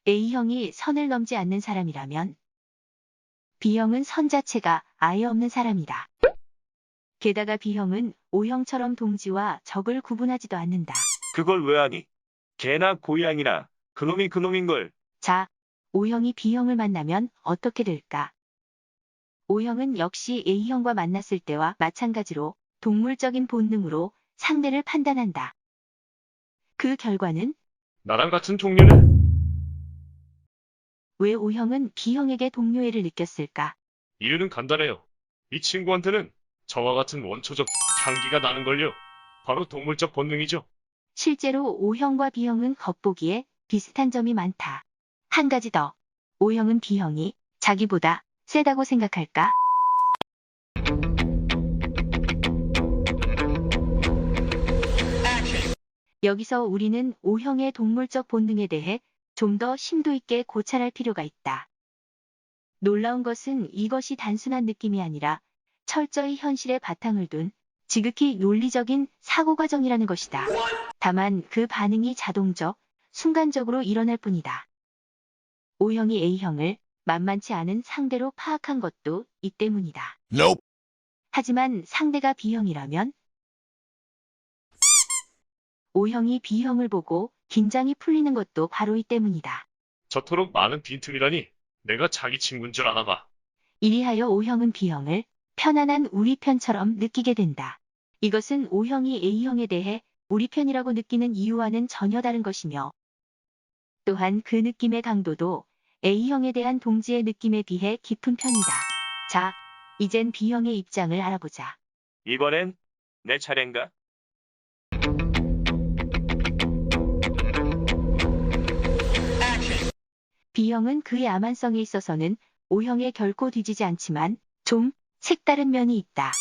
A형이 선을 넘지 않는 사람이라면 B형은 선 자체가 아예 없는 사람이다. 게다가 B형은 O형처럼 동지와 적을 구분하지도 않는다. 그걸 왜 하니? 개나 고양이나 그놈이 그놈인걸. 자, O형이 B형을 만나면 어떻게 될까? O형은 역시 A형과 만났을 때와 마찬가지로 동물적인 본능으로 상대를 판단한다. 그 결과는 나랑 같은 종류는? 왜 O형은 B형에게 동료애를 느꼈을까? 이유는 간단해요. 이 친구한테는 저와 같은 원초적 향기가 나는걸요. 바로 동물적 본능이죠. 실제로 O형과 B형은 겉보기에 비슷한 점이 많다. 한 가지 더. O형은 B형이 자기보다 세다고 생각할까? 여기서 우리는 O형의 동물적 본능에 대해 좀 더 심도 있게 고찰할 필요가 있다. 놀라운 것은 이것이 단순한 느낌이 아니라 철저히 현실에 바탕을 둔 지극히 논리적인 사고 과정이라는 것이다. 다만 그 반응이 자동적, 순간적으로 일어날 뿐이다. O형이 A형을 만만치 않은 상대로 파악한 것도 이 때문이다. Nope. 하지만 상대가 B형이라면 O형이 B형을 보고 긴장이 풀리는 것도 바로 이 때문이다. 저토록 많은 빈틈이라니 내가 자기 친구인 줄 아나 봐. 이리하여 O형은 B형을 편안한 우리 편처럼 느끼게 된다. 이것은 O형이 A형에 대해 우리 편이라고 느끼는 이유와는 전혀 다른 것이며 또한 그 느낌의 강도도 A형에 대한 동지의 느낌에 비해 깊은 편이다. 자, 이젠 B형의 입장을 알아보자. 이번엔 내 차례인가? B형은 그의 야만성에 있어서는 O형에 결코 뒤지지 않지만 좀 색다른 면이 있다.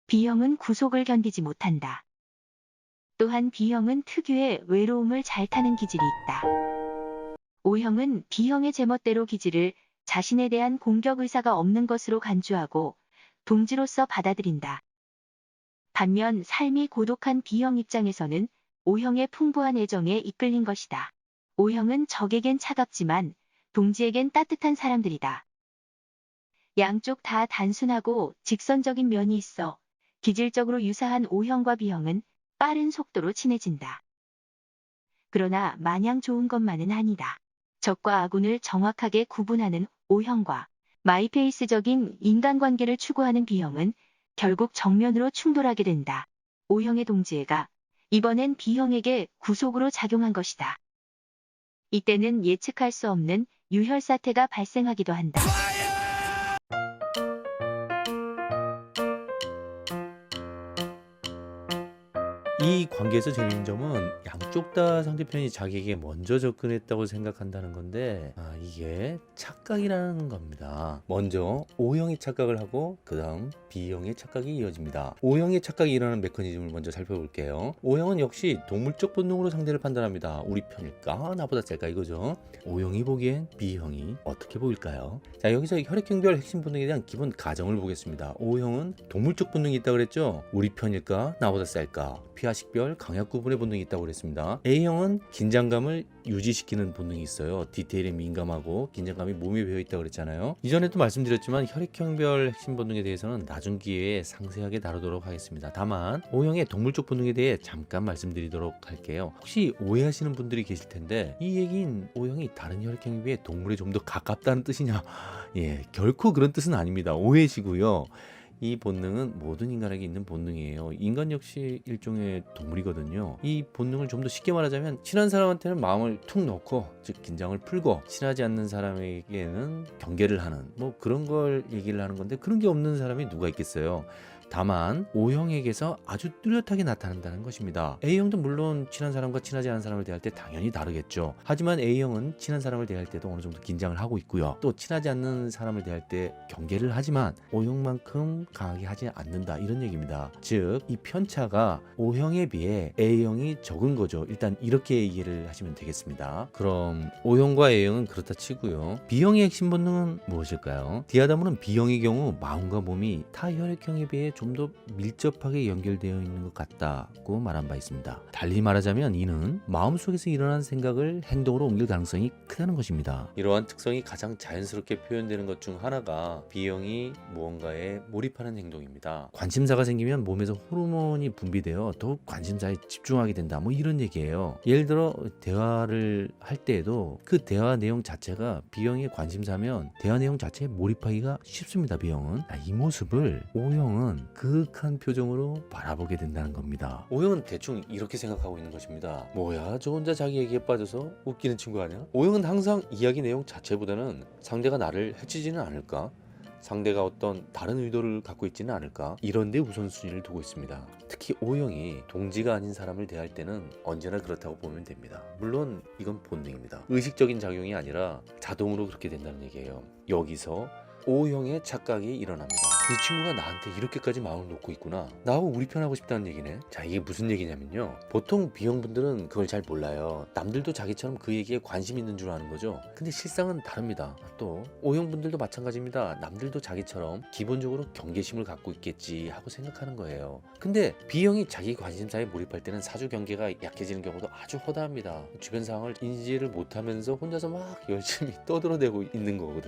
B형은 구속을 견디지 못한다. 또한 B형은 특유의 외로움을 잘 타는 기질이 있다. O형은 B형의 제멋대로 기질을 자신에 대한 공격 의사가 없는 것으로 간주하고 동지로서 받아들인다. 반면 삶이 고독한 B형 입장에서는 O형의 풍부한 애정에 이끌린 것이다. O형은 적에겐 차갑지만 동지에겐 따뜻한 사람들이다. 양쪽 다 단순하고 직선적인 면이 있어 기질적으로 유사한 O형과 B형은 빠른 속도로 친해진다. 그러나 마냥 좋은 것만은 아니다. 적과 아군을 정확하게 구분하는 O형과 마이페이스적인 인간관계를 추구하는 B형은 결국 정면으로 충돌하게 된다. O형의 동지애가 이번엔 B형에게 구속으로 작용한 것이다. 이때는 예측할 수 없는 유혈 사태가 발생하기도 한다. 이 관계에서 재밌는 점은 양쪽 다 상대편이 자기에게 먼저 접근했다고 생각한다는 건데 이게 착각이라는 겁니다. 먼저 O형이 착각을 하고 그 다음 B형의 착각이 이어집니다. O형의 착각이 일어나는 메커니즘을 먼저 살펴볼게요. O형은 역시 동물적 본능으로 상대를 판단합니다. 우리 편일까? 나보다 셀까? 이거죠. O형이 보기엔 B형이 어떻게 보일까요? 자, 여기서 혈액형별 핵심 본능에 대한 기본 가정을 보겠습니다. O형은 동물적 본능이 있다고 그랬죠? 우리 편일까? 나보다 셀까? 피하식별 강약 구분의 본능이 있다고 그랬습니다. A형은 긴장감을 유지시키는 본능이 있어요. 디테일에 민감하고 긴장감이 몸에 배어 있다고 그랬잖아요. 이전에도 말씀드렸지만 혈액형별 핵심 본능에 대해서는 나중 기회에 상세하게 다루도록 하겠습니다. 다만 O형의 동물적 본능에 대해 잠깐 말씀드리도록 할게요. 혹시 오해하시는 분들이 계실 텐데 이 얘기는 O형이 다른 혈액형에 비해 동물에 좀 더 가깝다는 뜻이냐? 예, 결코 그런 뜻은 아닙니다. 오해시고요. 이 본능은 모든 인간에게 있는 본능이에요. 인간 역시 일종의 동물이거든요. 이 본능을 좀 더 쉽게 말하자면 친한 사람한테는 마음을 툭 놓고 즉 긴장을 풀고 친하지 않는 사람에게는 경계를 하는 뭐 그런 걸 얘기를 하는 건데 그런 게 없는 사람이 누가 있겠어요. 다만 O형에게서 아주 뚜렷하게 나타난다는 것입니다. A형도 물론 친한 사람과 친하지 않은 사람을 대할 때 당연히 다르겠죠. 하지만 A형은 친한 사람을 대할 때도 어느 정도 긴장을 하고 있고요. 또 친하지 않는 사람을 대할 때 경계를 하지만 O형만큼 강하게 하지 않는다 이런 얘기입니다. 즉 이 편차가 O형에 비해 A형이 적은 거죠. 일단 이렇게 이해를 하시면 되겠습니다. 그럼 O형과 A형은 그렇다 치고요. B형의 핵심 본능은 무엇일까요? 디아다모는 B형의 경우 마음과 몸이 타 혈액형에 비해 좀 좀 더 밀접하게 연결되어 있는 것 같다고 말한 바 있습니다. 달리 말하자면 이는 마음속에서 일어난 생각을 행동으로 옮길 가능성이 크다는 것입니다. 이러한 특성이 가장 자연스럽게 표현되는 것 중 하나가 B형이 무언가에 몰입하는 행동입니다. 관심사가 생기면 몸에서 호르몬이 분비되어 더욱 관심사에 집중하게 된다, 뭐 이런 얘기예요. 예를 들어 대화를 할 때에도 그 대화 내용 자체가 B형의 관심사면 대화 내용 자체에 몰입하기가 쉽습니다. B형은 이 모습을 O형은 그윽한 표정으로 바라보게 된다는 겁니다. O형은 대충 이렇게 생각하고 있는 것입니다. 뭐야, 저 혼자 자기 얘기에 빠져서 웃기는 친구 아니야? O형은 항상 이야기 내용 자체보다는 상대가 나를 해치지는 않을까? 상대가 어떤 다른 의도를 갖고 있지는 않을까? 이런 데 우선순위를 두고 있습니다. 특히 O형이 동지가 아닌 사람을 대할 때는 언제나 그렇다고 보면 됩니다. 물론 이건 본능입니다. 의식적인 작용이 아니라 자동으로 그렇게 된다는 얘기예요. 여기서 O형의 착각이 일어납니다. 이 친구가 나한테 이렇게까지 마음을 놓고 있구나, 나하고 우리 편하고 싶다는 얘기네. 자, 이게 무슨 얘기냐면요, 보통 B형분들은 그걸 잘 몰라요. 남들도 자기처럼 그 얘기에 관심 있는 줄 아는 거죠. 근데 실상은 다릅니다. 또 O형분들도 마찬가지입니다. 남들도 자기처럼 기본적으로 경계심을 갖고 있겠지 하고 생각하는 거예요. 근데 B형이 자기 관심사에 몰입할 때는 사주 경계가 약해지는 경우도 아주 허다합니다. 주변 상황을 인지를 못하면서 혼자서 막 열심히 떠들어대고 있는 거거든요.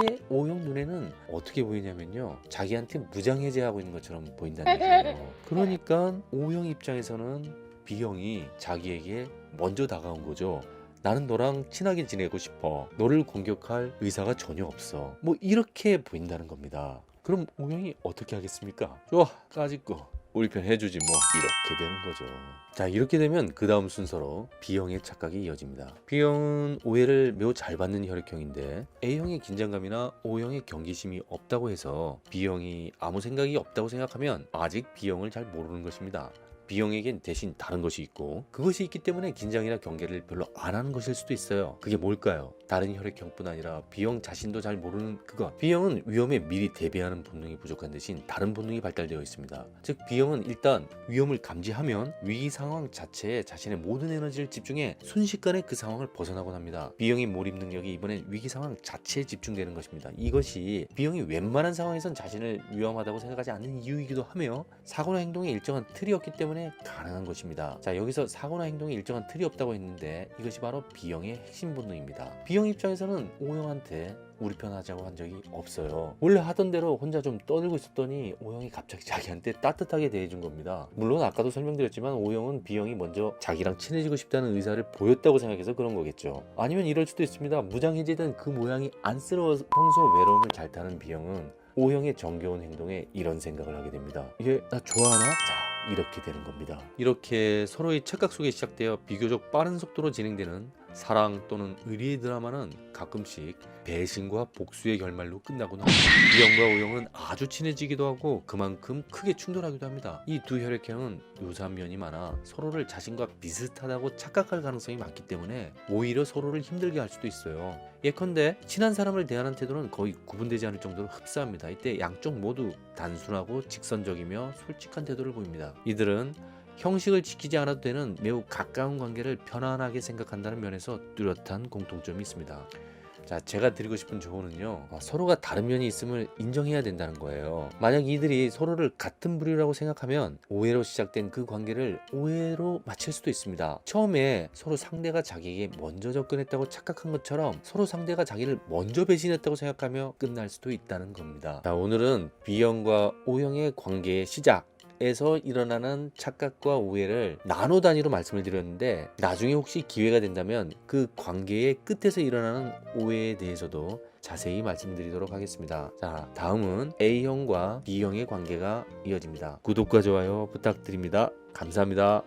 이게 O형 눈에는 어떻게 보이냐면요, 자기한테 무장해제하고 있는 것처럼 보인다는 얘기예요. 그러니까 O형 입장에서는 B형이 자기에게 먼저 다가온 거죠. 나는 너랑 친하게 지내고 싶어, 너를 공격할 의사가 전혀 없어, 뭐 이렇게 보인다는 겁니다. 그럼 O형이 어떻게 하겠습니까? 좋아, 까짓거 우리 편 해주지 뭐, 이렇게 되는 거죠. 자, 이렇게 되면 그 다음 순서로 B형의 착각이 이어집니다. B형은 오해를 매우 잘 받는 혈액형인데 A형의 긴장감이나 O형의 경계심이 없다고 해서 B형이 아무 생각이 없다고 생각하면 아직 B형을 잘 모르는 것입니다. B형에겐 대신 다른 것이 있고, 그것이 있기 때문에 긴장이나 경계를 별로 안 하는 것일 수도 있어요. 그게 뭘까요? 다른 혈액형뿐 아니라 B형 자신도 잘 모르는 그것. B형은 위험에 미리 대비하는 본능이 부족한 대신 다른 본능이 발달되어 있습니다. 즉 B형은 일단 위험을 감지하면 위기 상황 자체에 자신의 모든 에너지를 집중해 순식간에 그 상황을 벗어나곤 합니다. B형의 몰입 능력이 이번엔 위기 상황 자체에 집중되는 것입니다. 이것이 B형이 웬만한 상황에선 자신을 위험하다고 생각하지 않는 이유이기도 하며 사고나 행동에 일정한 틀이었기 때문에 가능한 것입니다. 자, 여기서 사고나 행동에 일정한 틀이 없다고 했는데 이것이 바로 B형의 핵심 본능입니다. B형 입장에서는 O형한테 우리 편 하자고 한 적이 없어요. 원래 하던 대로 혼자 좀 떠들고 있었더니 O형이 갑자기 자기한테 따뜻하게 대해준 겁니다. 물론 아까도 설명드렸지만 O형은 B형이 먼저 자기랑 친해지고 싶다는 의사를 보였다고 생각해서 그런 거겠죠. 아니면 이럴 수도 있습니다. 무장해제된 그 모양이 안쓰러워서 평소 외로움을 잘 타는 B형은 O형의 정겨운 행동에 이런 생각을 하게 됩니다. 얘 나 좋아하나? 자, 이렇게 되는 겁니다. 이렇게 서로의 착각 속에 시작되어 비교적 빠른 속도로 진행되는 사랑 또는 의리의 드라마는 가끔씩 배신과 복수의 결말로 끝나곤 합니다. B형과 O형은 아주 친해지기도 하고 그만큼 크게 충돌하기도 합니다. 이 두 혈액형은 유사한 면이 많아 서로를 자신과 비슷하다고 착각할 가능성이 많기 때문에 오히려 서로를 힘들게 할 수도 있어요. 예컨대 친한 사람을 대하는 태도는 거의 구분되지 않을 정도로 흡사합니다. 이때 양쪽 모두 단순하고 직선적이며 솔직한 태도를 보입니다. 이들은 형식을 지키지 않아도 되는 매우 가까운 관계를 편안하게 생각한다는 면에서 뚜렷한 공통점이 있습니다. 자, 제가 드리고 싶은 조언은요, 서로가 다른 면이 있음을 인정해야 된다는 거예요. 만약 이들이 서로를 같은 부류라고 생각하면 오해로 시작된 그 관계를 오해로 마칠 수도 있습니다. 처음에 서로 상대가 자기에게 먼저 접근했다고 착각한 것처럼 서로 상대가 자기를 먼저 배신했다고 생각하며 끝날 수도 있다는 겁니다. 자, 오늘은 B형과 O형의 관계의 시작 에서 일어나는 착각과 오해를 나노 단위로 말씀을 드렸는데, 나중에 혹시 기회가 된다면 그 관계의 끝에서 일어나는 오해에 대해서도 자세히 말씀드리도록 하겠습니다. 자, 다음은 A형과 B형의 관계가 이어집니다. 구독과 좋아요 부탁드립니다. 감사합니다.